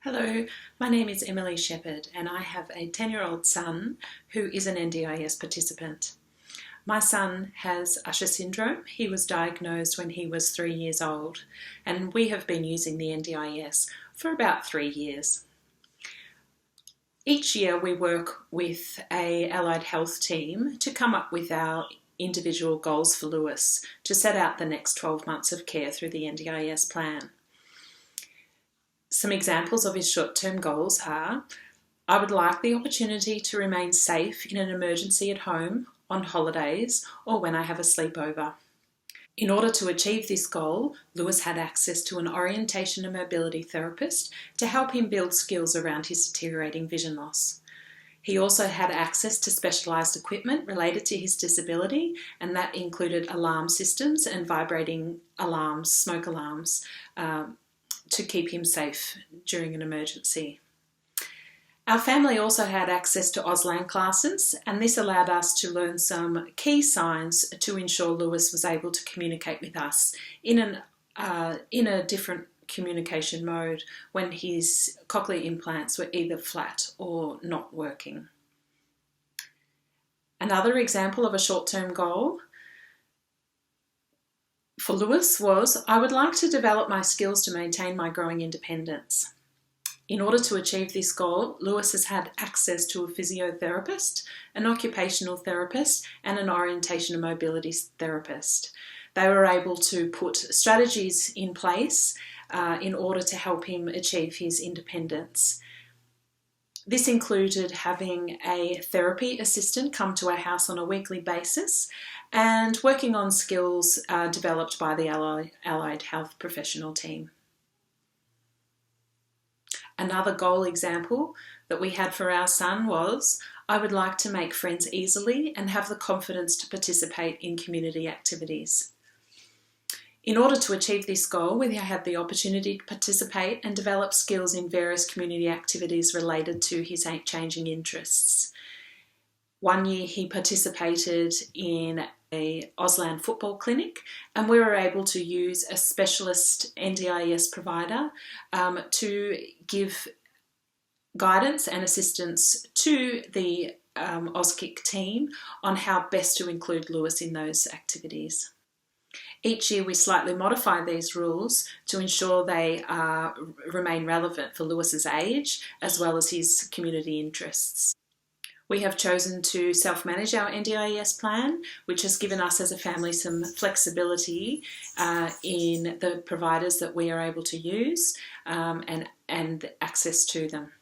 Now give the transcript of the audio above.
Hello, my name is Emily Shepherd and I have a 10-year-old son who is an NDIS participant. My son has Usher syndrome. He was diagnosed when he was 3 years old and we have been using the NDIS for about 3 years. Each year we work with an allied health team to come up with our individual goals for Lewis to set out the next 12 months of care through the NDIS plan. Some examples of his short-term goals are: I would like the opportunity to remain safe in an emergency at home, on holidays, or when I have a sleepover. In order to achieve this goal, Lewis had access to an orientation and mobility therapist to help him build skills around his deteriorating vision loss. He also had access to specialised equipment related to his disability, and that included alarm systems and vibrating alarms, smoke alarms, to keep him safe during an emergency. Our family also had access to Auslan classes, and this allowed us to learn some key signs to ensure Lewis was able to communicate with us in a different communication mode when his cochlear implants were either flat or not working. Another example of a short-term goal for Lewis was, I would like to develop my skills to maintain my growing independence. In order to achieve this goal, Lewis has had access to a physiotherapist, an occupational therapist, and an orientation and mobility therapist. They were able to put strategies in place in order to help him achieve his independence. This included having a therapy assistant come to our house on a weekly basis and working on skills developed by the allied health professional team. Another goal example that we had for our son was, I would like to make friends easily and have the confidence to participate in community activities. In order to achieve this goal, we had the opportunity to participate and develop skills in various community activities related to his changing interests. One year he participated in a Auslan football clinic, and we were able to use a specialist NDIS provider to give guidance and assistance to the Auskick team on how best to include Lewis in those activities. Each year we slightly modify these rules to ensure they remain relevant for Lewis's age as well as his community interests. We have chosen to self-manage our NDIS plan, which has given us as a family some flexibility in the providers that we are able to use and access to them.